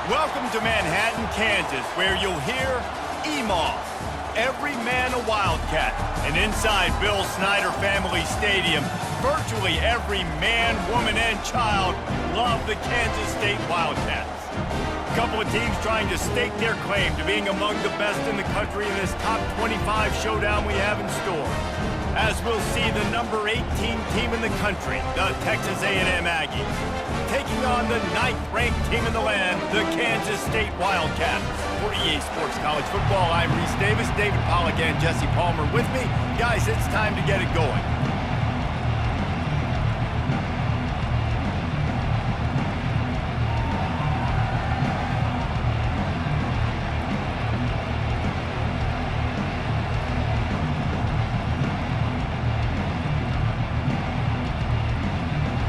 Welcome to Manhattan, Kansas, where you'll hear EMAW, every man a Wildcat. And inside Bill Snyder Family Stadium, virtually every man, woman, and child love the Kansas State Wildcats. A couple of teams trying to stake their claim to being among the best in the country in this top 25 showdown we have in store. As we'll see the number 18 team in the country, the Texas A&M Aggies, taking on the 9th-ranked team in the land, the Kansas State Wildcats. For EA Sports College Football, I'm Reese Davis, David Pollack, and Jesse Palmer with me. Guys, it's time to get it going.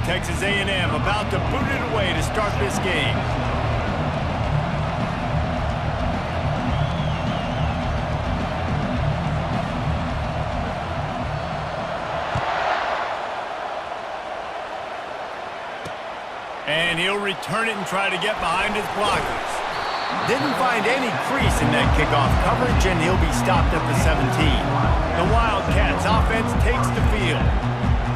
Texas A&M about to boot it away to start this game. And he'll return it and try to get behind his blockers. Didn't find any crease in that kickoff coverage, and he'll be stopped at the 17. The Wildcats offense takes the field.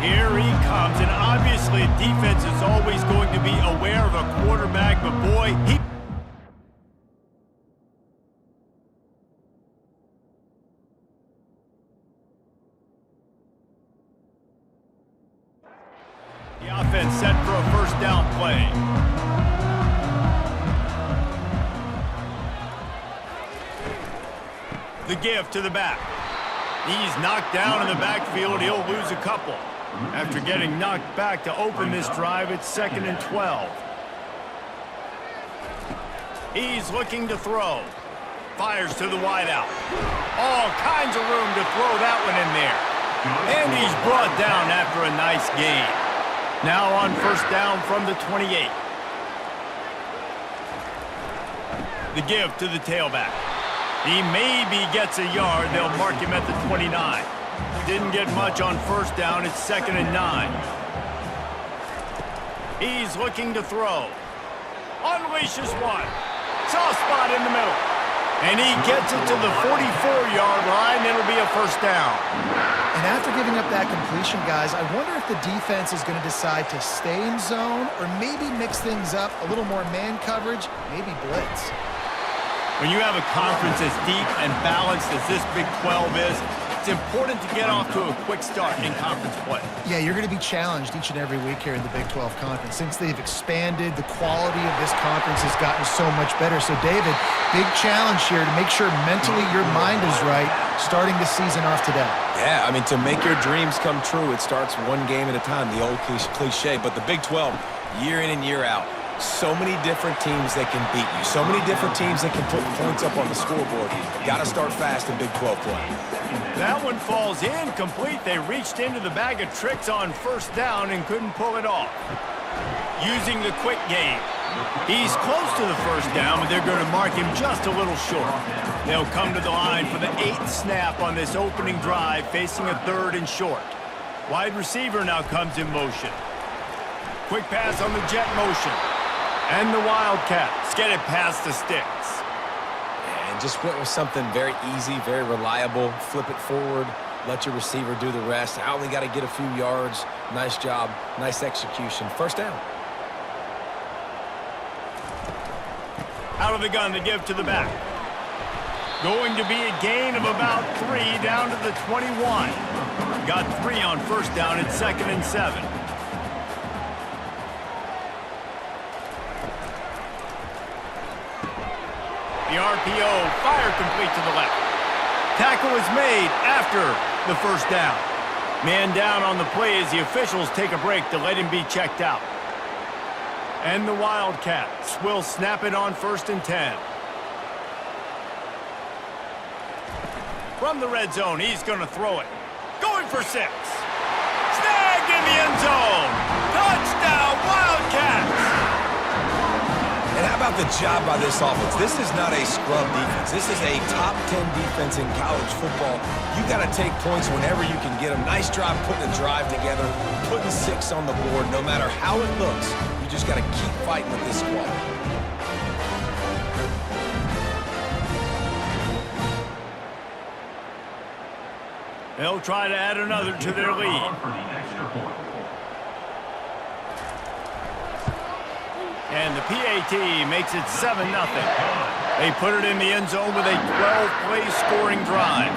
Here he comes, and obviously defense is always going to be aware of a quarterback, but boy, the offense set for a first down play. The give to the back. He's knocked down in the backfield. He'll lose a couple. After getting knocked back to open this drive, it's 2nd and 12. He's looking to throw. Fires to the wideout. All kinds of room to throw that one in there. And he's brought down after a nice gain. Now on first down from the 28. The give to the tailback. He maybe gets a yard. They'll mark him at the 29. Didn't get much on first down. It's 2nd and 9. He's looking to throw. Unleashes one. Soft spot in the middle. And he gets it to the 44-yard line. It'll be a first down. And after giving up that completion, guys, I wonder if the defense is going to decide to stay in zone or maybe mix things up, a little more man coverage, maybe blitz. When you have a conference as deep and balanced as this Big 12 is, it's important to get off to a quick start in conference play. Yeah, you're going to be challenged each and every week here in the Big 12 Conference. Since they've expanded, the quality of this conference has gotten so much better. So, David, big challenge here to make sure mentally your mind is right starting the season off today. Yeah, I mean, to make your dreams come true, it starts one game at a time, the old cliche. But the Big 12, year in and year out, so many different teams that can beat you. So many different teams that can put points up on the scoreboard. Got to start fast in Big 12 play. That one falls incomplete. They reached into the bag of tricks on first down and couldn't pull it off. Using the quick game. He's close to the first down, but they're going to mark him just a little short. They'll come to the line for the 8th snap on this opening drive, facing a 3rd and short. Wide receiver now comes in motion. Quick pass on the jet motion. And the Wildcats get it past the sticks. And just went with something very easy, very reliable. Flip it forward, let your receiver do the rest. I only got to get a few yards. Nice job, nice execution. First down. Out of the gun to give to the back. Going to be a gain of about 3 down to the 21. Got 3 on first down. It's 2nd and 7. The RPO, fire complete to the left. Tackle is made after the first down. Man down on the play as the officials take a break to let him be checked out. And the Wildcats will snap it on 1st and 10. From the red zone, he's going to throw it. Going for 6. Snagged in the end zone. Touchdown, Wildcats! And how about the job by this offense? This is not a scrub defense. This is a top 10 defense in college football. You got to take points whenever you can get them. Nice job putting a drive together, putting 6 on the board. No matter how it looks, you just got to keep fighting with this squad. They'll try to add another to their lead. And the PAT makes it 7-0. They put it in the end zone with a 12-play scoring drive.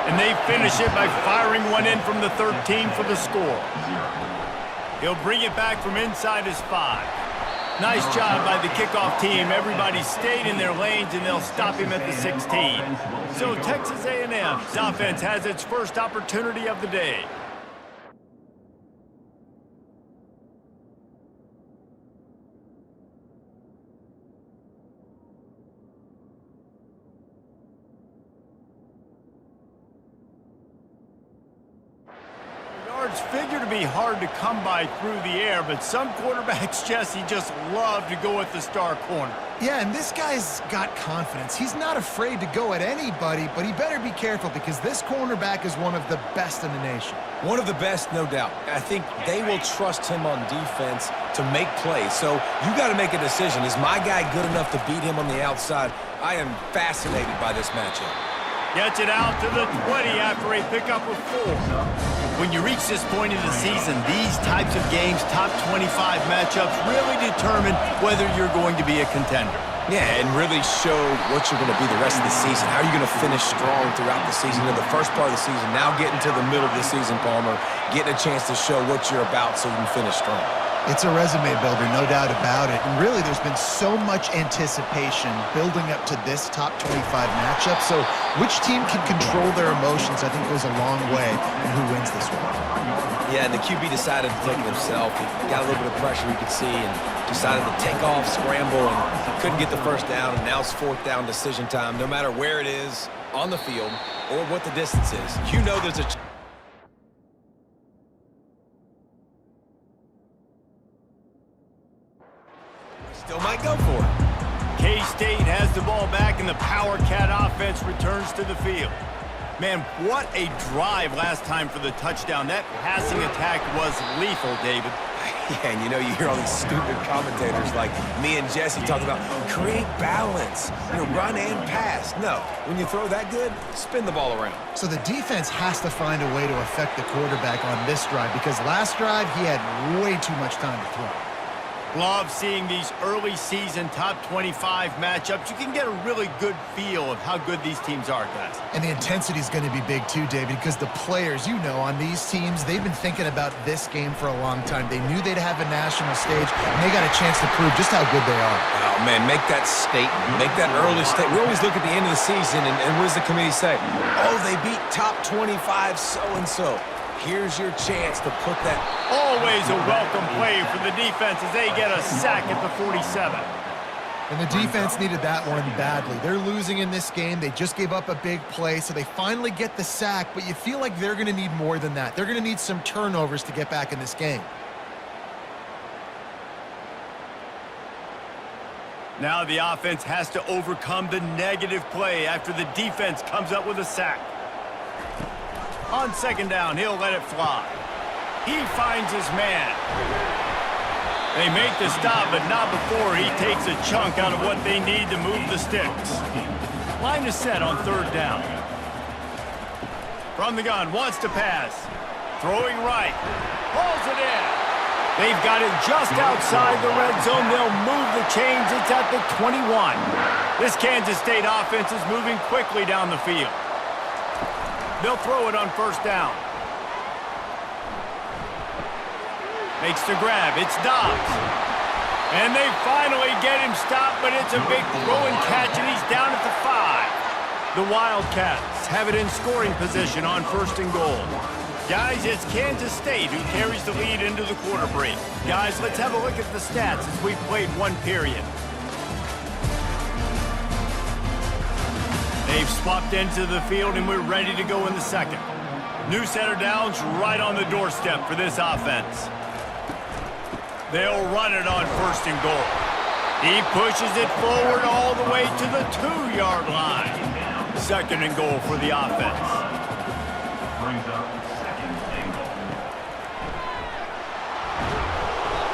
And they finish it by firing one in from the 13 for the score. He'll bring it back from inside his 5. Nice job by the kickoff team. Everybody stayed in their lanes, and they'll stop him at the 16. So Texas A&M's offense has its first opportunity of the day. Figure to be hard to come by through the air, but some quarterbacks, Jesse, just love to go at the star corner. Yeah, and this guy's got confidence. He's not afraid to go at anybody, but he better be careful because this cornerback is one of the best in the nation. One of the best, no doubt. I think they will trust him on defense to make plays. So you got to make a decision. Is my guy good enough to beat him on the outside? I am fascinated by this matchup. Gets it out to the 20 after a pickup of 4. When you reach this point in the season, these types of games, top 25 matchups, really determine whether you're going to be a contender. Yeah, and really show what you're going to be the rest of the season. How are you going to finish strong throughout the season? In the first part of the season, now getting to the middle of the season, Palmer, getting a chance to show what you're about so you can finish strong. It's a resume builder, no doubt about it. And really, there's been so much anticipation building up to this top 25 matchup. So which team can control their emotions, I think, goes a long way in who wins this one. Yeah, and the QB decided to take it himself. He got a little bit of pressure, you could see, and decided to take off, scramble, and couldn't get the first down. And now it's 4th down decision time. No matter where it is on the field or what the distance is, you know there's a still might go for it. K-State has the ball back, and the Power Cat offense returns to the field. Man, what a drive last time for the touchdown. That passing attack was lethal, David. Yeah, and you know, you hear all these stupid commentators like me and Jesse talking about create balance, run and pass. No, when you throw that good, spin the ball around. So the defense has to find a way to affect the quarterback on this drive because last drive he had way too much time to throw. Love seeing these early season top 25 matchups. You can get a really good feel of how good these teams are, guys. And the intensity is going to be big too, David, because the players, on these teams, they've been thinking about this game for a long time. They knew they'd have a national stage, and they got a chance to prove just how good they are. Oh, man, make that statement. Make that early statement. We always look at the end of the season, and what does the committee say? Oh, they beat top 25 so-and-so. Here's your chance to put that. Always a welcome play for the defense as they get a sack at the 47. And the defense needed that one badly. They're losing in this game. They just gave up a big play, so they finally get the sack, but you feel like they're going to need more than that. They're going to need some turnovers to get back in this game. Now the offense has to overcome the negative play after the defense comes up with a sack. On 2nd down, he'll let it fly. He finds his man. They make the stop, but not before he takes a chunk out of what they need to move the sticks. Line is set on 3rd down. From the gun, wants to pass. Throwing right. Pulls it in. They've got it just outside the red zone. They'll move the chains. It's at the 21. This Kansas State offense is moving quickly down the field. They'll throw it on 1st down. Makes the grab. It's Dobbs. And they finally get him stopped, but it's a big throw and catch, and he's down at the 5. The Wildcats have it in scoring position on 1st and goal. Guys, it's Kansas State who carries the lead into the quarter break. Guys, let's have a look at the stats as we've played 1 period. They've swapped into the field, and we're ready to go in the 2nd. New center downs right on the doorstep for this offense. They'll run it on 1st and goal. He pushes it forward all the way to the 2-yard line. 2nd and goal for the offense.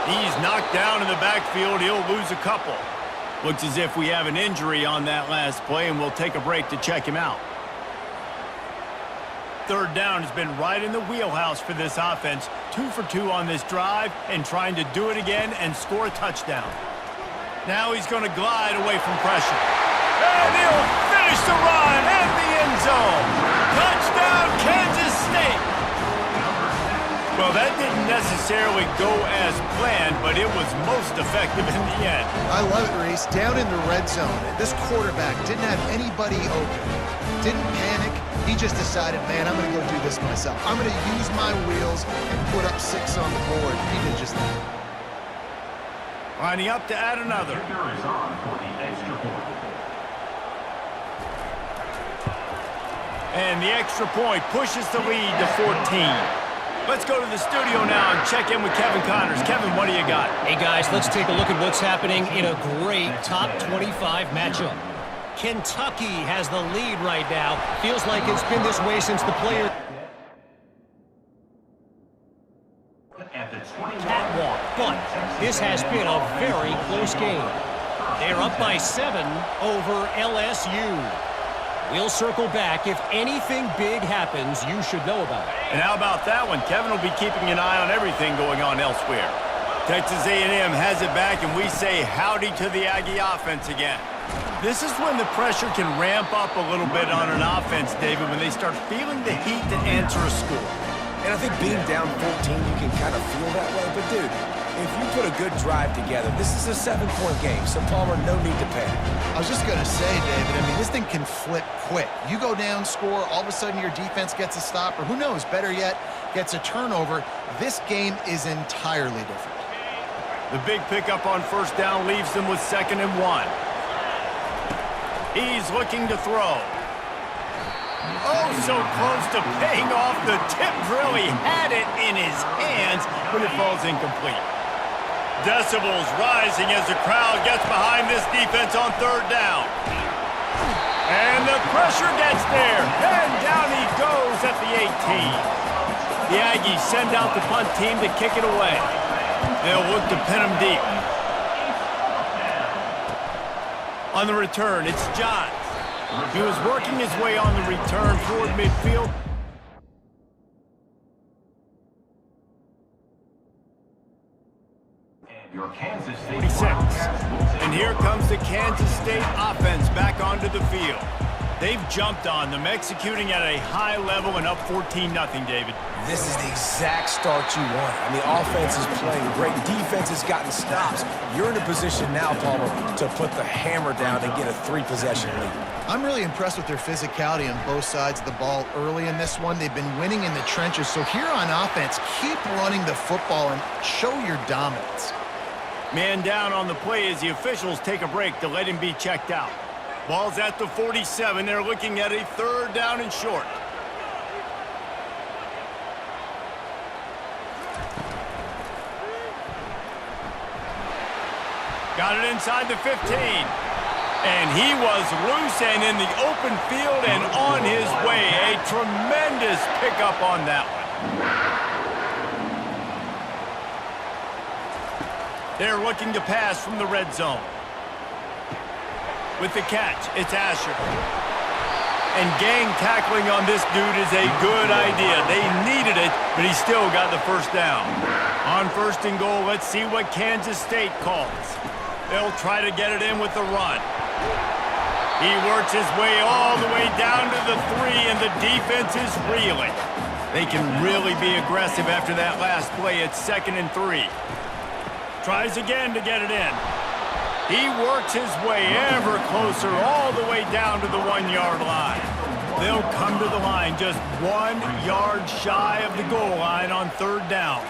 He's knocked down in the backfield. He'll lose a couple. Looks as if we have an injury on that last play, and we'll take a break to check him out. third down has been right in the wheelhouse for this offense. 2 for 2 on this drive and trying to do it again and score a touchdown. Now he's going to glide away from pressure. And he'll finish the run at the end zone. Touchdown, Kansas State. Well, that didn't necessarily go as planned, but it was most effective in the end. I love it, Reese. Down in the red zone, this quarterback didn't have anybody open. Didn't panic. He just decided, man, I'm going to go do this myself. I'm going to use my wheels and put up 6 on the board. He did just that. Lining up to add another. And the extra point pushes the lead to 14. Let's go to the studio now and check in with Kevin Connors. Kevin, what do you got? Hey, guys, let's take a look at what's happening in a great top 25 matchup. Kentucky has the lead right now. Feels like it's been this way since the player catwalk, but this has been a very close game. They're up by 7 over LSU. We'll circle back. If anything big happens, you should know about it. And how about that one? Kevin will be keeping an eye on everything going on elsewhere. Texas A&M has it back, and we say howdy to the Aggie offense again. This is when the pressure can ramp up a little bit on an offense, David, when they start feeling the heat to answer a score. And I think being down 14, you can kind of feel that way. But, dude, if you put a good drive together, this is a 7-point game, so, Palmer, no need to panic. I was just going to say, David, I mean, this thing can flip quick. You go down, score, all of a sudden your defense gets a stop, or who knows, better yet, gets a turnover. This game is entirely different. The big pickup on first down leaves them with 2nd and 1. He's looking to throw. Oh, so close to paying off. The tip really had it in his hands, but it falls incomplete. Decibels rising as the crowd gets behind this defense on third down. And the pressure gets there, and down he goes at the 18. The Aggies send out the punt team to kick it away. They'll look to pin him deep. On the return, it's Johns. He was working his way on the return toward midfield. Your Kansas State 46. And here comes the Kansas State offense back onto the field. They've jumped on them, executing at a high level and up 14-0, David. This is the exact start you want. I mean, offense is playing great. Defense has gotten stops. You're in a position now, Palmer, to put the hammer down and get a 3-possession lead. I'm really impressed with their physicality on both sides of the ball early in this one. They've been winning in the trenches. So here on offense, keep running the football and show your dominance. Man down on the play as the officials take a break to let him be checked out. Ball's at the 47. They're looking at a 3rd down and short. Got it inside the 15. And he was loose and in the open field and on his way. A tremendous pickup on that one. They're looking to pass from the red zone. With the catch, it's Asher. And gang tackling on this dude is a good idea. They needed it, but he still got the first down. On 1st and goal, let's see what Kansas State calls. They'll try to get it in with the run. He works his way all the way down to the 3, and the defense is reeling. They can really be aggressive after that last play. It's 2nd and 3. Tries again to get it in. He works his way ever closer all the way down to the 1-yard line. They'll come to the line just 1 yard shy of the goal line on 3rd down.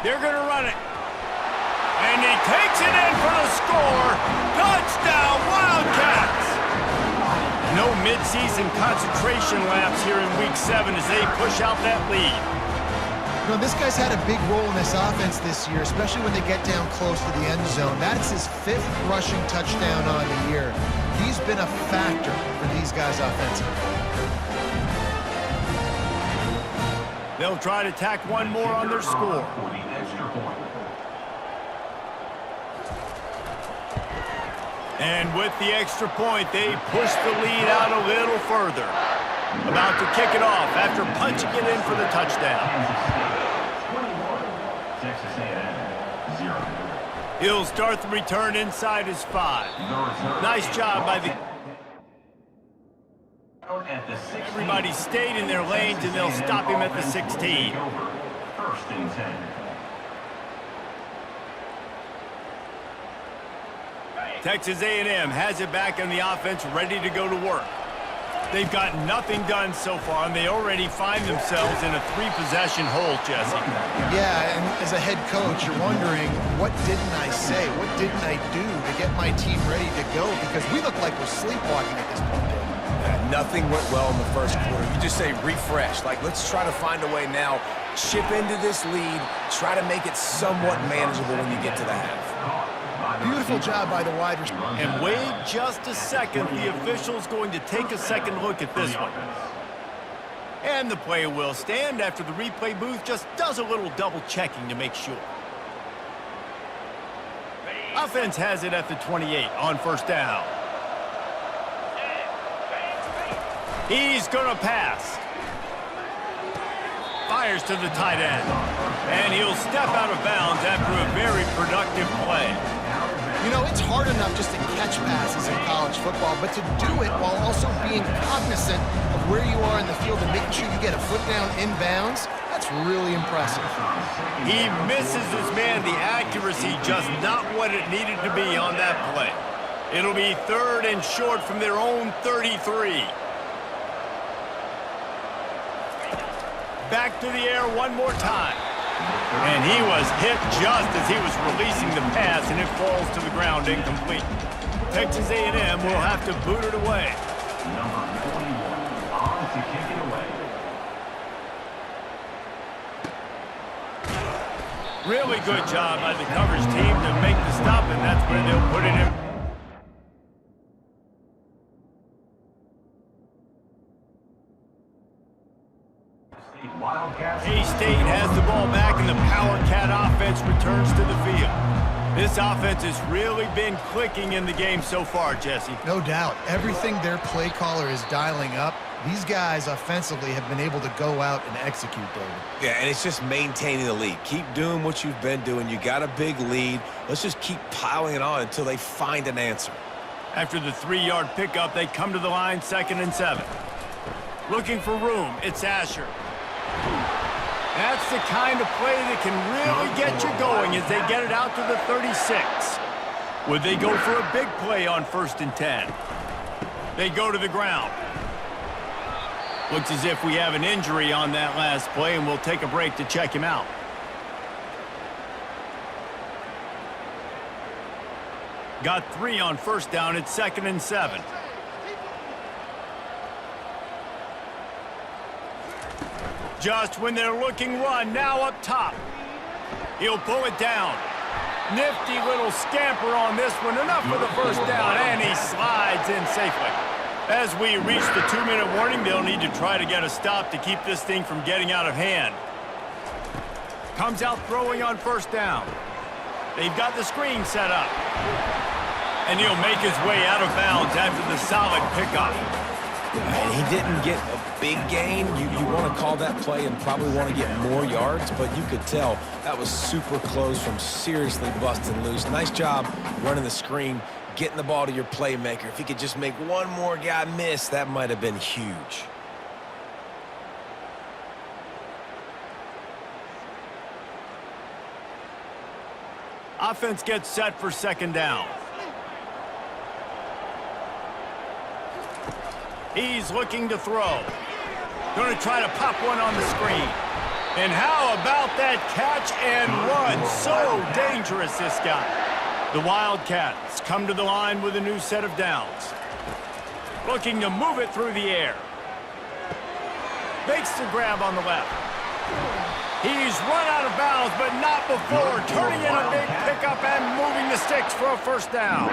They're going to run it. And he takes it in for the score. Touchdown, Wildcats! No midseason concentration laps here in Week 7 as they push out that lead. You know, this guy's had a big role in this offense this year, especially when they get down close to the end zone. That's his 5th rushing touchdown on the year. He's been a factor for these guys offensively. They'll try to tack one more on their score. And with the extra point, they push the lead out a little further. About to kick it off after punching it in for the touchdown. Texas A&M, 0. He'll start the return inside his 5. Nice job by the... Everybody stayed in their lanes, and they'll stop him at the 16. First and 10. Texas A&M has it back on the offense, ready to go to work. They've got nothing done so far, and they already find themselves in a 3-possession hole, Jesse. Yeah, and as a head coach, you're wondering, what didn't I say? What didn't I do to get my team ready to go? Because we look like we're sleepwalking at this point, Dave. Nothing went well in the first quarter. You just say refresh. Like, let's try to find a way now. Chip into this lead. Try to make it somewhat manageable when you get to the half. Beautiful job by the wide receiver. And wait just a second. The official's going to take a second look at this one. And the play will stand after the replay booth just does a little double checking to make sure. Offense has it at the 28 on first down. He's going to pass. Fires to the tight end. And he'll step out of bounds after a very productive play. You know, it's hard enough just to catch passes in college football, but to do it while also being cognizant of where you are in the field and making sure you get a foot down inbounds, that's really impressive. He misses his man. The accuracy just not what it needed to be on that play. It'll be 3rd and short from their own 33. Back to the air one more time. And he was hit just as he was releasing the pass, and it falls to the ground incomplete. Texas A&M will have to boot it away. Number 41 on to kick it away. Really good job by the coverage team to make the stop, and that's where they'll put it in. K-State has the ball back, and the Power Cat offense returns to the field. This offense has really been clicking in the game so far, Jesse. No doubt. Everything their play caller is dialing up, these guys offensively have been able to go out and execute, David. Yeah, and it's just maintaining the lead. Keep doing what you've been doing. You got a big lead. Let's just keep piling it on until they find an answer. After the 3-yard pickup, they come to the line 2nd and 7. Looking for room, it's Asher. That's the kind of play that can really get you going as they get it out to the 36. Would they go for a big play on 1st and 10? They go to the ground. Looks as if we have an injury on that last play, and we'll take a break to check him out. Got 3 on 1st down. It's 2nd and 7. Just when they're looking run, now up top. He'll pull it down. Nifty little scamper on this one. Enough for the 1st down, and he slides in safely. As we reach the 2-minute warning, they'll need to try to get a stop to keep this thing from getting out of hand. Comes out throwing on 1st down. They've got the screen set up. And he'll make his way out of bounds after the solid pickup. And he didn't get a big gain. You want to call that play and probably want to get more yards, but you could tell that was super close from seriously busting loose. Nice job running the screen, getting the ball to your playmaker. If he could just make one more guy miss, that might have been huge. Offense gets set for 2nd down. He's looking to throw. Going to try to pop one on the screen. And how about that catch and run? So dangerous, this guy. The Wildcats come to the line with a new set of downs. Looking to move it through the air. Makes the grab on the left. He's run out of bounds, but not before. Turning in a big pickup and moving the sticks for a 1st down.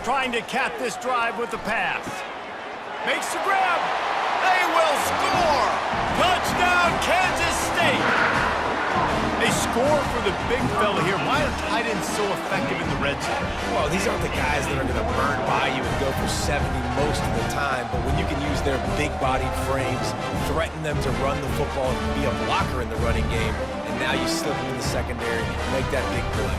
Trying to cap this drive with the pass. Makes the grab. They will score. Touchdown, Kansas State. They score for the big fella here. Why are tight ends so effective in the red zone? Well, these aren't the guys that are going to burn by you and go for 70 most of the time, but when you can use their big-bodied frames, threaten them to run the football and be a blocker in the running game, and now you slip them in the secondary and make that big play.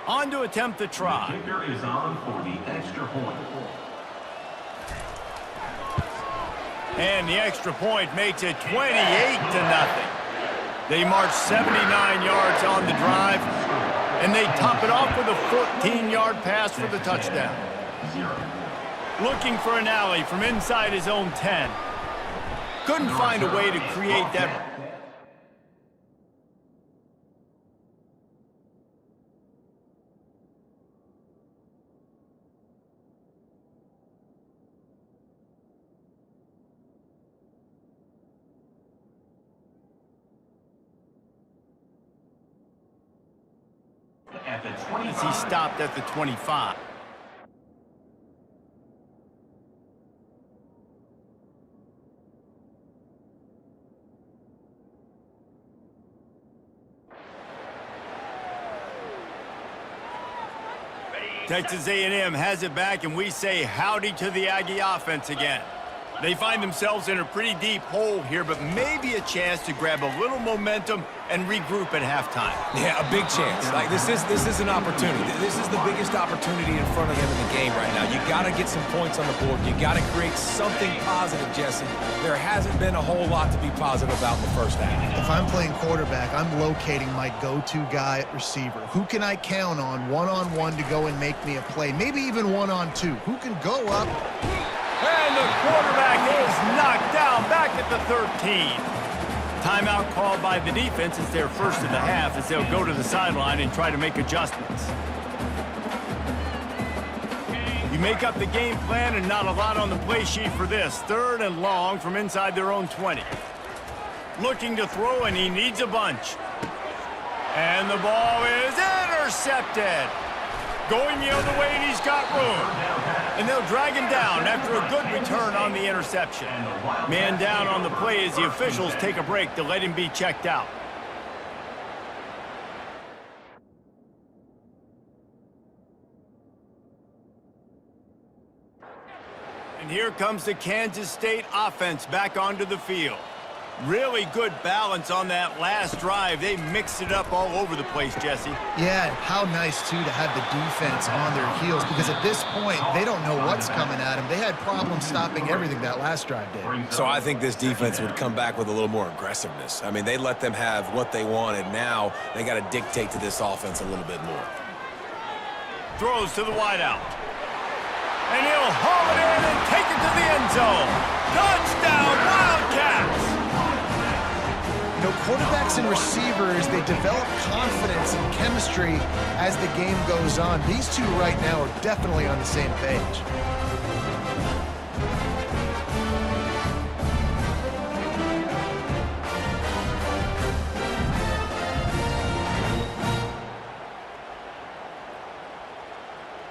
On to attempt the try. The kicker is on for the extra point. And the extra point makes it 28-0. They march 79 yards on the drive, and they top it off with a 14-yard pass for the touchdown. Looking for an alley from inside his own 10. Couldn't find a way to create that. At the 25. As he stopped at the 25. Texas A&M has it back, and we say howdy to the Aggie offense again. They find themselves in a pretty deep hole here, but maybe a chance to grab a little momentum and regroup at halftime. Yeah, a big chance. Like this is an opportunity. This is the biggest opportunity in front of them in the game right now. You got to get some points on the board. You got to create something positive, Jesse. There hasn't been a whole lot to be positive about in the first half. If I'm playing quarterback, I'm locating my go-to guy at receiver. Who can I count on one-on-one to go and make me a play? Maybe even one-on-two. Who can go up? And the quarterback is knocked down back at the 13. Timeout called by the defense. It's their first of the half as they'll go to the sideline and try to make adjustments. You make up the game plan and not a lot on the play sheet for this. 3rd and long from inside their own 20. Looking to throw, and he needs a bunch. And the ball is intercepted. Going the other way, and he's got room. And they'll drag him down after a good return on the interception. Man down on the play as the officials take a break to let him be checked out. And here comes the Kansas State offense back onto the field. Really good balance on that last drive. They mixed it up all over the place, Jesse. Yeah, how nice, too, to have the defense on their heels, because at this point, they don't know what's coming at them. They had problems stopping everything that last drive did. So I think this defense would come back with a little more aggressiveness. I mean, they let them have what they wanted. Now they got to dictate to this offense a little bit more. Throws to the wideout. And he'll haul it in and take it to the end zone. Touchdown, Wildcats! You know, quarterbacks and receivers, they develop confidence and chemistry as the game goes on. These two right now are definitely on the same page.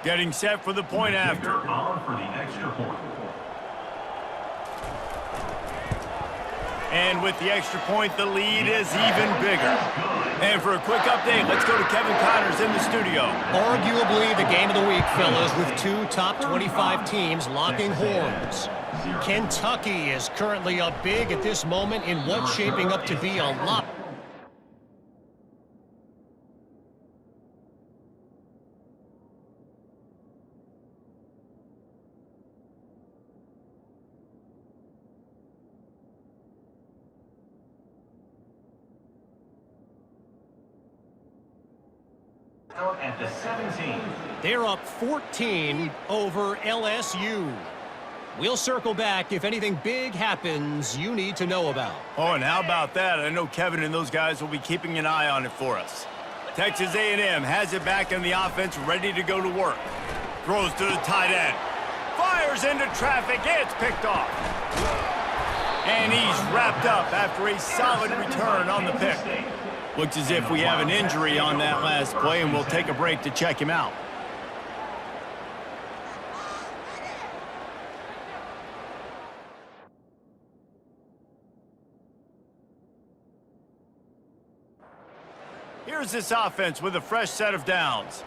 Getting set for the point after. On for the extra point. And with the extra point, the lead is even bigger. And for a quick update, let's go to Kevin Connors in the studio. Arguably the game of the week, fellas, with 2 top 25 teams locking horns. Kentucky is currently up big at this moment in what's shaping up to be a lot. At the 17. They're up 14 over LSU. We'll circle back if anything big happens you need to know about. Oh, and how about that? I know Kevin and those guys will be keeping an eye on it for us. Texas A&M has it back in the offense, ready to go to work. Throws to the tight end. Fires into traffic. It's picked off. And he's wrapped up after a solid return on the pick. Looks as if we have an injury on that last play, and we'll take a break to check him out. Here's this offense with a fresh set of downs.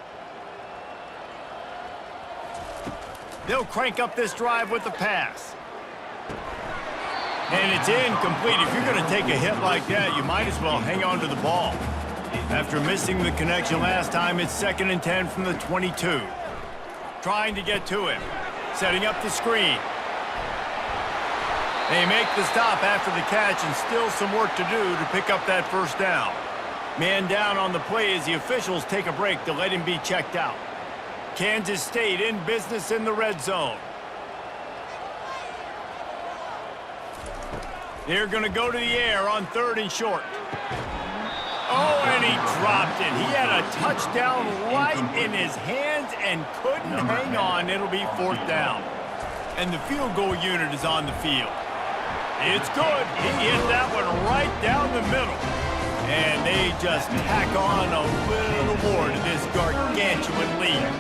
They'll crank up this drive with the pass. And it's incomplete. If you're going to take a hit like that, you might as well hang on to the ball. After missing the connection last time, it's 2nd and 10 from the 22. Trying to get to him. Setting up the screen. They make the stop after the catch, and still some work to do to pick up that first down. Man down on the play as the officials take a break to let him be checked out. Kansas State in business in the red zone. They're going to go to the air on 3rd and short. Oh, and he dropped it. He had a touchdown right in his hands and couldn't hang on. It'll be 4th down. And the field goal unit is on the field. It's good. He hit that one right down the middle. And they just tack on a little more to this gargantuan lead.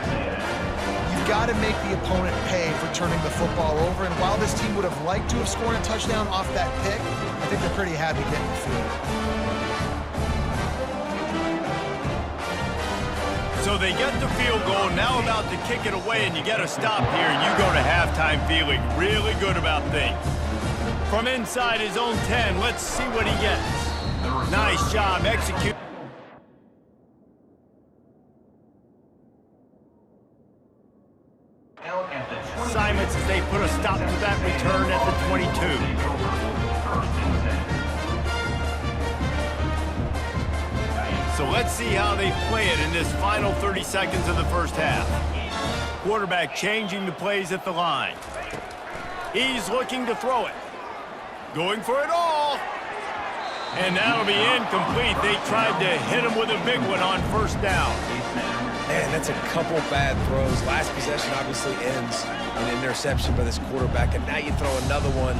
You've got to make the opponent pay for turning the football over. And while this team would have liked to have scored a touchdown off that pick, I think they're pretty happy getting the field. So they get the field goal, now about to kick it away, and you get a stop here, and you go to halftime feeling really good about things. From inside his own 10, let's see what he gets. Nice job, execute. Assignments as they put a stop to that return at the 22. So let's see how they play it in this final 30 seconds of the first half. Quarterback changing the plays at the line. He's looking to throw it. Going for it all. And that'll be incomplete. They tried to hit him with a big one on 1st down. Man, that's a couple bad throws. Last possession obviously ends in an interception by this quarterback, and now you throw another one,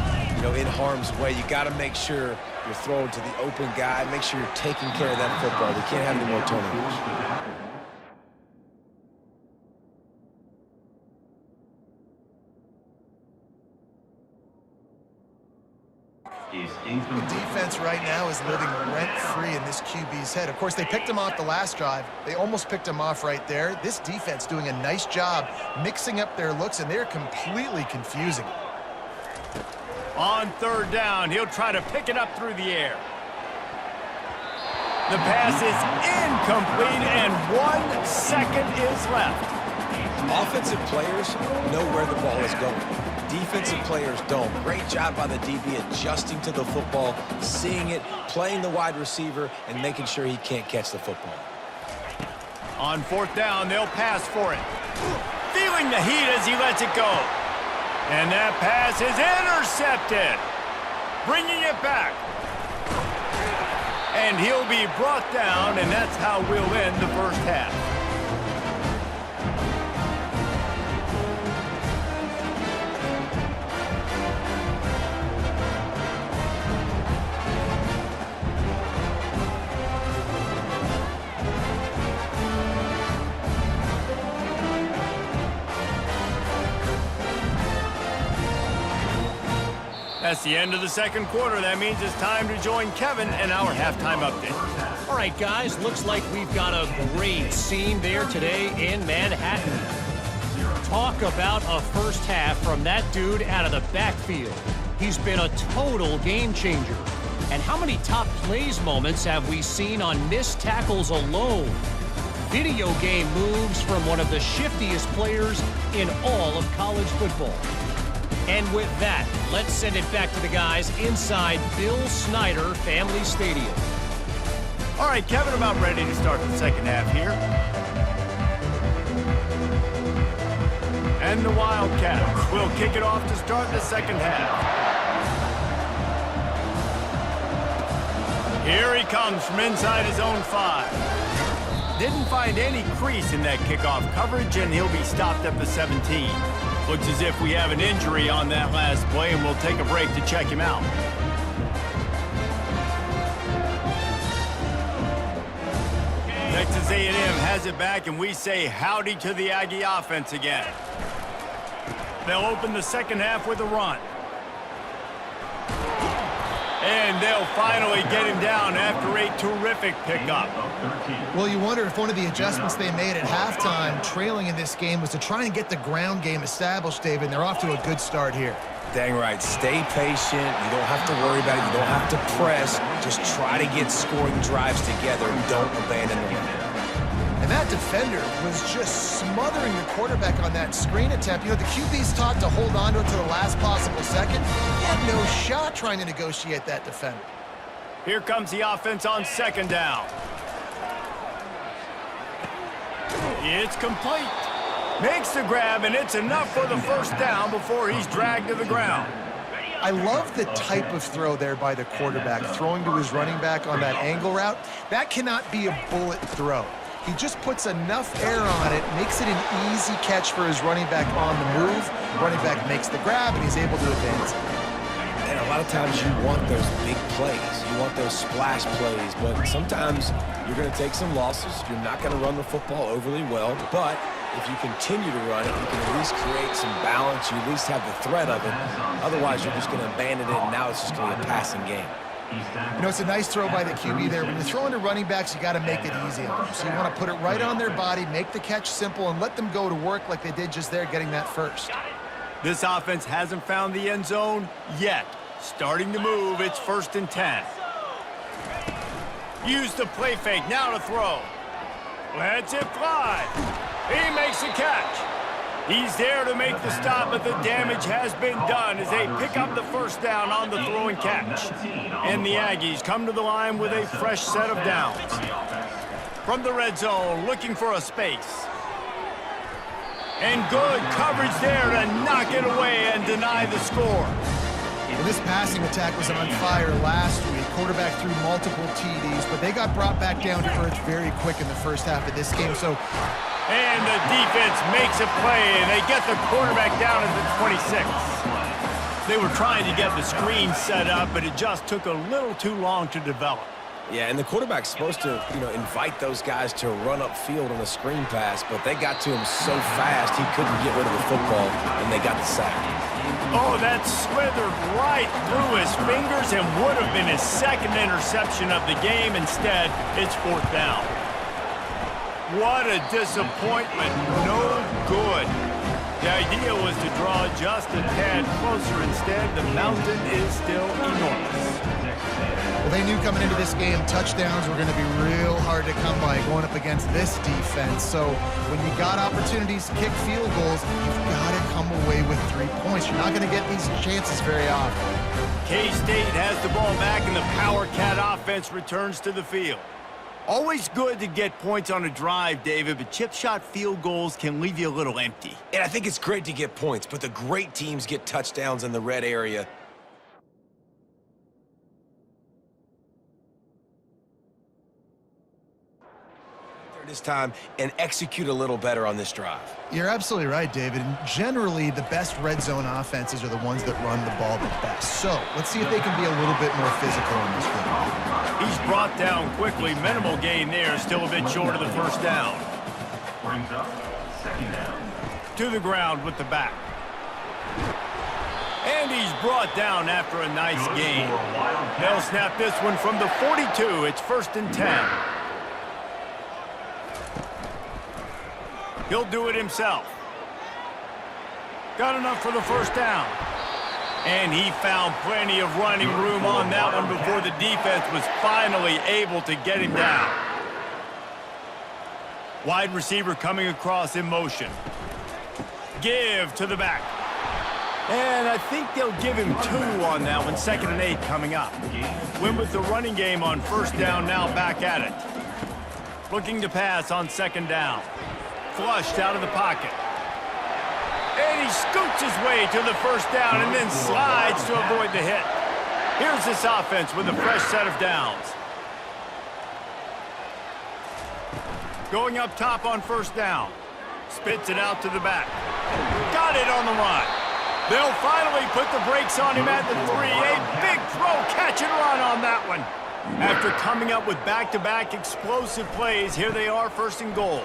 in harm's way. You got to make sure you're throwing to the open guy. Make sure you're taking care of that football. We can't have any more turnovers. The defense right now is living rent-free in this QB's head. Of course, they picked him off the last drive. They almost picked him off right there. This defense doing a nice job mixing up their looks, and they're completely confusing. On 3rd down, he'll try to pick it up through the air. The pass is incomplete, and 1 second is left. Offensive players know where the ball is going. Defensive players don't. Great job by the DB adjusting to the football, seeing it, playing the wide receiver, and making sure he can't catch the football. On 4th down, they'll pass for it. Feeling the heat as he lets it go. And that pass is intercepted. Bringing it back. And he'll be brought down, and that's how we'll end the first half. That's the end of the 2nd quarter. That means it's time to join Kevin and our halftime update. All right, guys, looks like we've got a great scene there today in Manhattan. Talk about a first half from that dude out of the backfield. He's been a total game changer. And how many top plays moments have we seen on missed tackles alone? Video game moves from one of the shiftiest players in all of college football. And with that, let's send it back to the guys inside Bill Snyder Family Stadium. All right, Kevin, about ready to start the second half here. And the Wildcats will kick it off to start the second half. Here he comes from inside his own 5. Didn't find any crease in that kickoff coverage, and he'll be stopped at the 17. Looks as if we have an injury on that last play, and we'll take a break to check him out. Texas A&M has it back, and we say howdy to the Aggie offense again. They'll open the second half with a run. And they'll finally get him down after a terrific pickup. Well, you wonder if one of the adjustments they made at halftime, trailing in this game, was to try and get the ground game established, David, and they're off to a good start here. Dang right. Stay patient. You don't have to worry about it. You don't have to press. Just try to get scoring drives together. Don't abandon the run. And that defender was just smothering the quarterback on that screen attempt. You know, the QB's taught to hold on to it to the last possible second. He had no shot trying to negotiate that defender. Here comes the offense on second down. It's complete. Makes the grab, and it's enough for the first down before he's dragged to the ground. I love the type of throw there by the quarterback, throwing to his running back on that angle route. That cannot be a bullet throw. He just puts enough air on it, makes it an easy catch for his running back on the move. Running back makes the grab, and he's able to advance it. And a lot of times you want those big plays. You want those splash plays, but sometimes you're going to take some losses. You're not going to run the football overly well, but if you continue to run it, you can at least create some balance. You at least have the threat of it. Otherwise, you're just going to abandon it, and now it's just going to be a passing game. You know, it's a nice throw by the QB there. When you're throwing to running backs, you got to make it easy on them. So you want to put it right on their body, make the catch simple, and let them go to work like they did just there, getting that first. This offense hasn't found the end zone yet. Starting to move, it's 1st and 10. Use the play fake, now to throw. Lets it fly. He makes the catch. He's there to make the stop, but the damage has been done as they pick up the first down on the throw and catch. And the Aggies come to the line with a fresh set of downs. From the red zone, looking for a space. And good coverage there to knock it away and deny the score. Well, this passing attack was on fire last week. Quarterback threw multiple TDs, but they got brought back down to earth very quick in the first half of this game. So, and the defense makes a play, and they get the quarterback down at the 26. They were trying to get the screen set up, but it just took a little too long to develop. Yeah, and the quarterback's supposed to, invite those guys to run upfield on a screen pass, but they got to him so fast he couldn't get rid of the football, and they got the sack. Oh, that slithered right through his fingers and would have been his second interception of the game. Instead, it's 4th down. What a disappointment. No good. The idea was to draw just a tad closer. Instead, the mountain is still enormous. Well, they knew coming into this game touchdowns were going to be real hard to come by going up against this defense. So when you got opportunities to kick field goals, you've got to come away with 3 points. You're not going to get these chances very often. K-State has the ball back, and the Power Cat offense returns to the field. Always good to get points on a drive, David, but chip shot field goals can leave you a little empty. And I think it's great to get points, but the great teams get touchdowns in the red area. This time and execute a little better on this drive. You're absolutely right, David. And generally, the best red zone offenses are the ones that run the ball the best. So let's see if they can be a little bit more physical in this one. He's brought down quickly. Minimal gain there. Still a bit short of the first down. Brings up 2nd down. To the ground with the back. And he's brought down after a nice gain. They'll snap this one from the 42. It's 1st and 10. He'll do it himself. Got enough for the first down. And he found plenty of running room on that one before the defense was finally able to get him down. Wide receiver coming across in motion. Give to the back. And I think they'll give him 2 on that one. 2nd and 8 coming up. Win with the running game on first down, now back at it. Looking to pass on 2nd down. Flushed out of the pocket. And he scoots his way to the first down and then slides to avoid the hit. Here's this offense with a fresh set of downs. Going up top on first down. Spits it out to the back. Got it on the run. They'll finally put the brakes on him at the 3. A big throw, catch and run on that one. After coming up with back-to-back explosive plays, here they are, 1st and goal.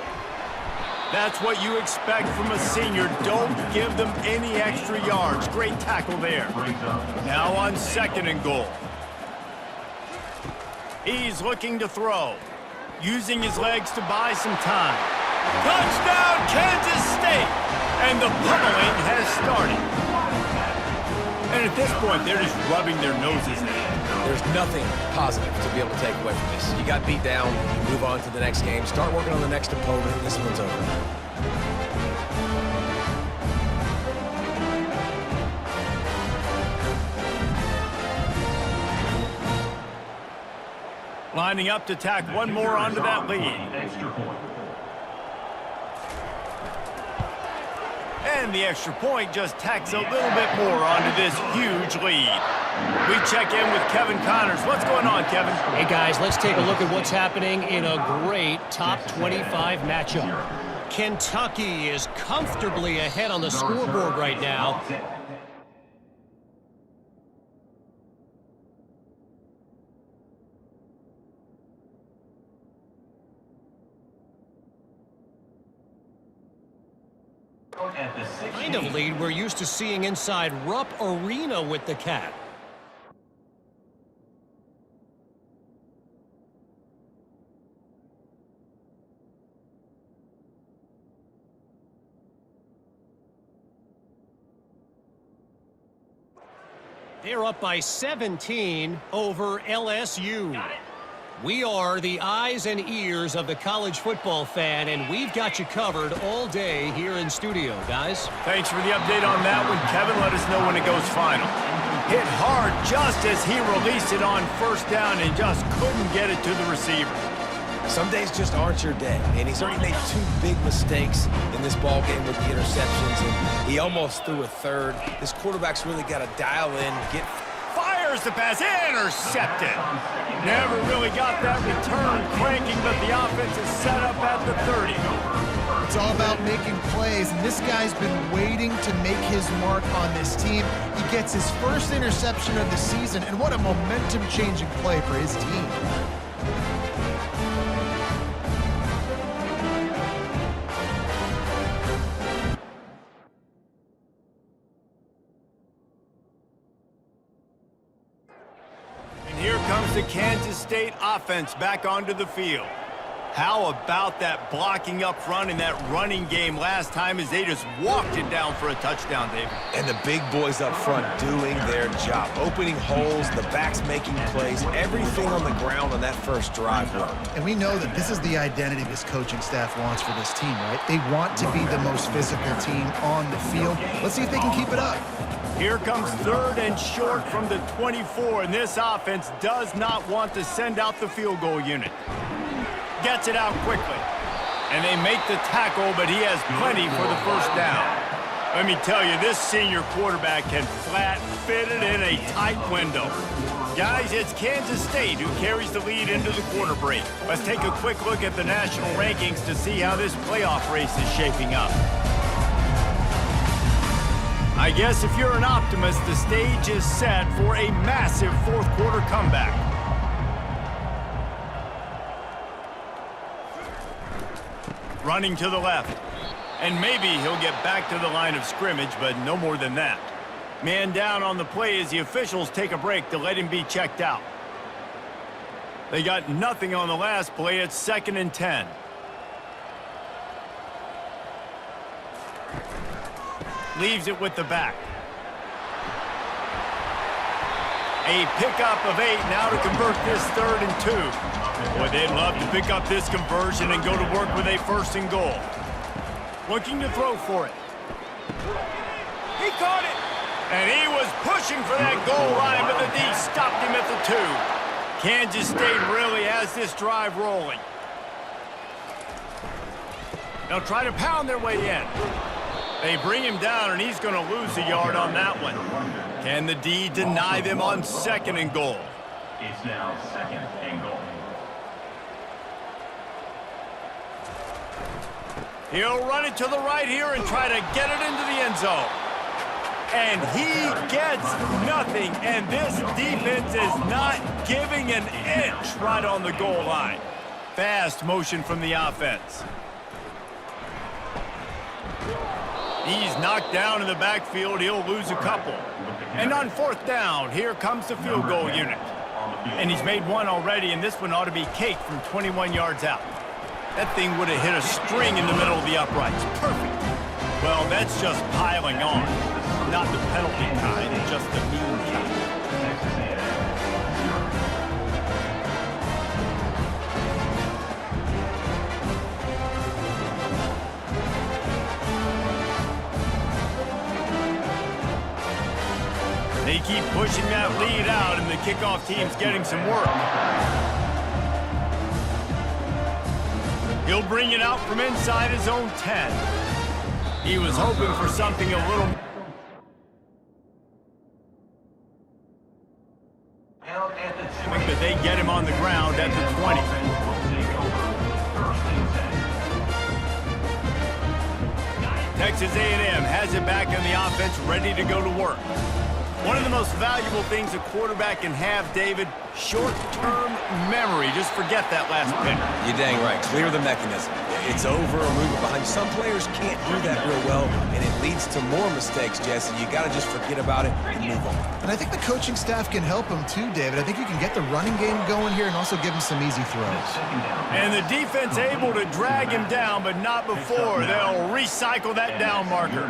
That's what you expect from a senior. Don't give them any extra yards. Great tackle there. Now on 2nd and goal. He's looking to throw, using his legs to buy some time. Touchdown, Kansas State! And the pummeling has started. And at this point, they're just rubbing their noses in it. There's nothing positive to be able to take away from this. You got beat down, you move on to the next game, start working on the next opponent. This one's over. Lining up to tack one more onto that lead. Extra point. And the extra point just tacks a little bit more onto this huge lead. We check in with Kevin Connors. What's going on, Kevin? Hey, guys, let's take a look at what's happening in a great top 25 matchup. Kentucky is comfortably ahead on the scoreboard right now. Kind of lead we're used to seeing inside Rupp Arena with the Cat. They're up by 17 over LSU. We are the eyes and ears of the college football fan, and we've got you covered all day here in studio, guys. Thanks for the update on that one, Kevin. Let us know when it goes final. Hit hard just as he released it on first down and just couldn't get it to the receiver. Some days just aren't your day, and he's already made 2 big mistakes in this ball game with the interceptions, and he almost threw a third. This quarterback's really got to dial in, get... Fires the pass, intercepted. Never really got that return cranking, but the offense is set up at the 30. It's all about making plays, and this guy's been waiting to make his mark on this team. He gets his first interception of the season, and what a momentum-changing play for his team. Here comes the Kansas State offense back onto the field. How about that blocking up front and that running game last time as they just walked it down for a touchdown, David? And the big boys up front doing their job. Opening holes, the backs making plays, everything on the ground on that first drive worked. And we know that this is the identity this coaching staff wants for this team, right? They want to be the most physical team on the field. Let's see if they can keep it up. Here comes 3rd and short from the 24, and this offense does not want to send out the field goal unit. Gets it out quickly, and they make the tackle, but he has plenty for the first down. Let me tell you, this senior quarterback can flat fit it in a tight window. Guys, it's Kansas State who carries the lead into the quarter break. Let's take a quick look at the national rankings to see how this playoff race is shaping up. I guess if you're an optimist, the stage is set for a massive 4th quarter comeback. Running to the left. And maybe he'll get back to the line of scrimmage, but no more than that. Man down on the play as the officials take a break to let him be checked out. They got nothing on the last play. It's 2nd and 10. Leaves it with the back. A pickup of 8 now to convert this 3rd and 2. Boy, they'd love to pick up this conversion and go to work with a 1st and goal. Looking to throw for it. He caught it. And he was pushing for that goal line, but the D stopped him at the 2. Kansas State really has this drive rolling. They'll try to pound their way in. They bring him down, and he's going to lose a yard on that one. Can the D deny them on 2nd and goal? It's now 2nd and goal. He'll run it to the right here and try to get it into the end zone. And he gets nothing, and this defense is not giving an inch right on the goal line. Fast motion from the offense. He's knocked down in the backfield. He'll lose a couple. And on 4th down, here comes the field goal unit. And he's made one already, and this one ought to be cake from 21 yards out. That thing would have hit a string in the middle of the uprights. Perfect. Well, that's just piling on. Not the penalty kind, just the mean kind. They keep pushing that lead out, and the kickoff team's getting some work. He'll bring it out from inside his own 10. He was hoping for something a little... But they get him on the ground at the 20. Texas A&M has it back in the offense, ready to go to work. One of the most valuable things a quarterback can have, David, short-term memory. Just forget that last pick. You're dang right. Clear the mechanism. It's over or move it behind. Some players can't do that real well, and it leads to more mistakes, Jesse. You got to just forget about it and move on. And I think the coaching staff can help him too, David. I think you can get the running game going here and also give him some easy throws. And the defense able to drag him down, but not before. They'll recycle that down marker.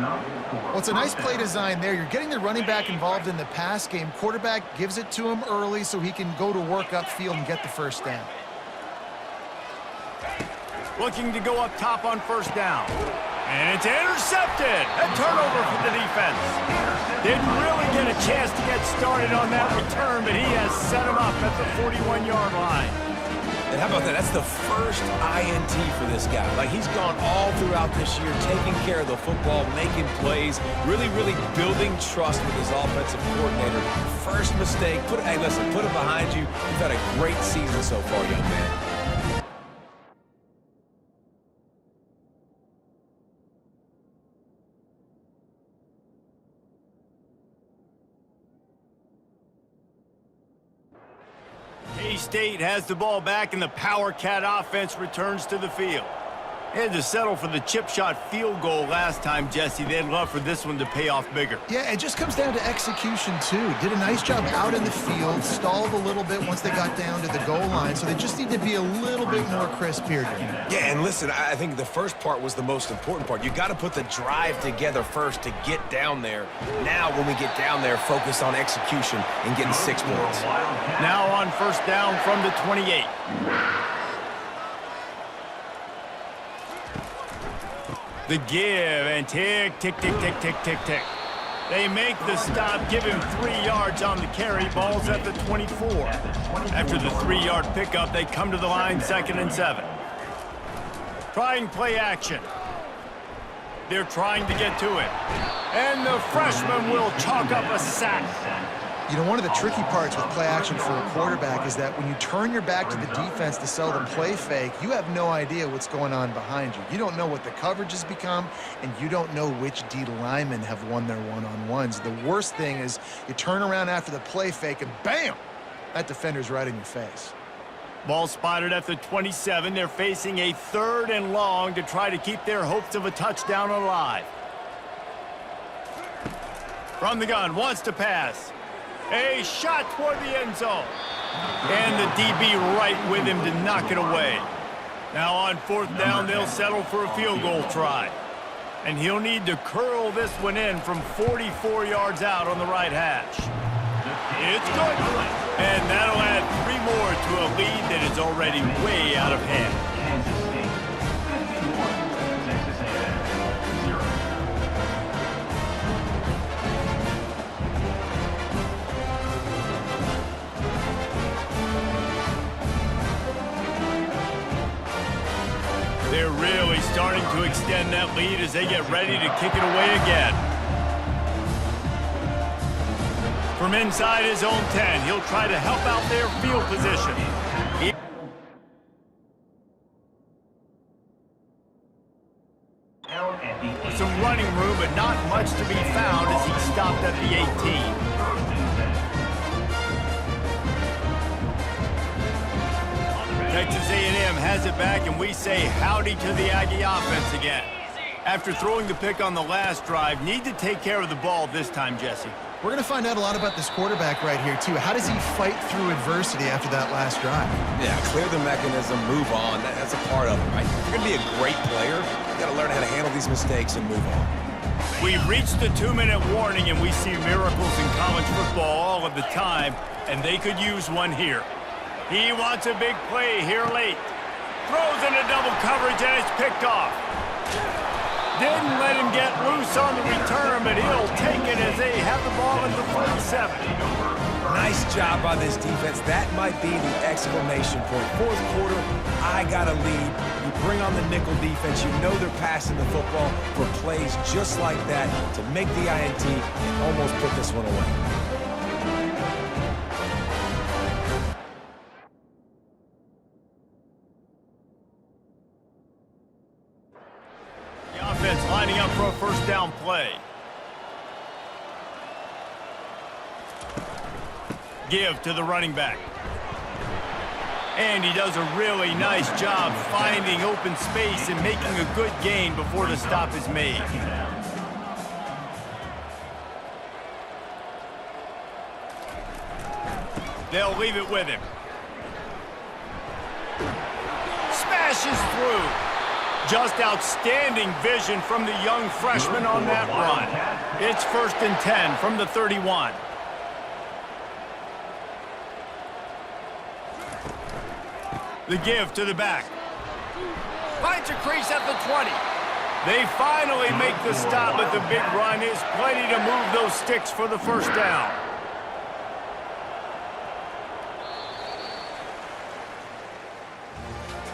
Well, it's a nice play design there. You're getting the running back involved in the pass game. Quarterback gives it to him early so he can go to work upfield and get the first down. Looking to go up top on first down. And it's intercepted. A turnover for the defense. Didn't really get a chance to get started on that return, but he has set him up at the 41-yard line. And how about that? That's the first INT for this guy. Like, he's gone all throughout this year, taking care of the football, making plays, really building trust with his offensive coordinator. First mistake, hey, listen, put it behind you. You've had a great season so far, young man. K-State has the ball back, and the Power Cat offense returns to the field. They had to settle for the chip shot field goal last time, Jesse. They'd love for this one to pay off bigger. Yeah, it just comes down to execution, too. Did a nice job out in the field, stalled a little bit once they got down to the goal line, so they just need to be a little bit more crisp here. Yeah, and listen, I think the first part was the most important part. You got to put the drive together first to get down there. Now, when we get down there, focus on execution and getting 6 points. Now on first down from the 28. The give, and tick, tick, tick, tick, tick, tick, tick. They make the stop, give him 3 yards on the carry. Ball's at the 24. After the 3-yard pickup, they come to the line, 2nd and 7. Trying play action. They're trying to get to it. And the freshman will chalk up a sack. You know, one of the tricky parts with play action for a quarterback is that when you turn your back to the defense to sell them play fake, you have no idea what's going on behind you. You don't know what the coverage has become, and you don't know which D linemen have won their one-on-ones. The worst thing is you turn around after the play fake, and bam! That defender's right in your face. Ball spotted at the 27. They're facing a 3rd and long to try to keep their hopes of a touchdown alive. From the gun, wants to pass. A shot toward the end zone. And the DB right with him to knock it away. Now on 4th down, they'll settle for a field goal try. And he'll need to curl this one in from 44 yards out on the right hash. It's good. And that'll add 3 more to a lead that is already way out of hand. They're really starting to extend that lead as they get ready to kick it away again. From inside his own 10, he'll try to help out their field position. Some running room, but not much to be found as he stopped at the 18. Texas A&M has it back, and we say howdy to the Aggie offense again. After throwing the pick on the last drive, need to take care of the ball this time, Jesse. We're going to find out a lot about this quarterback right here, too. How does he fight through adversity after that last drive? Yeah, clear the mechanism, move on. That's a part of it, right? If you're going to be a great player, you got to learn how to handle these mistakes and move on. We've reached the 2-minute warning, and we see miracles in college football all of the time, and they could use one here. He wants a big play here late. Throws into double coverage, and it's picked off. Didn't let him get loose on the return, but he'll take it as they have the ball at the 47. Nice job by this defense. That might be the exclamation point. Fourth quarter, I got a lead. You bring on the nickel defense. You know they're passing the football for plays just like that to make the INT and almost put this one away. The offense lining up for a first down play. Give to the running back. And he does a really nice job finding open space and making a good gain before the stop is made. They'll leave it with him. Smashes through. Just outstanding vision from the young freshman on that run. It's 1st and 10 from the 31. The give to the back. Finds a crease at the 20. They finally make the stop, but the big run is plenty to move those sticks for the first down.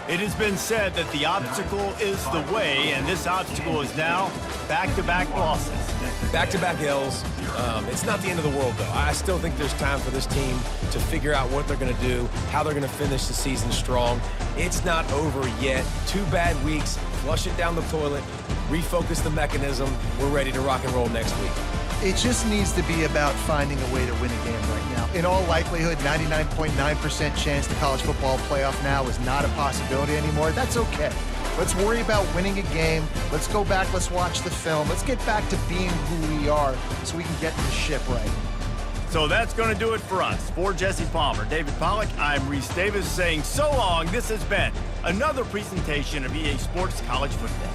It has been said that the obstacle is the way, and this obstacle is now back-to-back losses. Back-to-back L's. It's not the end of the world, though. I still think there's time for this team to figure out what they're going to do, how they're going to finish the season strong. It's not over yet. 2 bad weeks. Flush it down the toilet. Refocus the mechanism. We're ready to rock and roll next week. It just needs to be about finding a way to win a game right now. In all likelihood, 99.9% chance the college football playoff now is not a possibility anymore. That's okay. Let's worry about winning a game. Let's go back. Let's watch the film. Let's get back to being who we are so we can get the ship right. So that's going to do it for us. For Jesse Palmer, David Pollack, I'm Reese Davis saying so long. This has been another presentation of EA Sports College Football.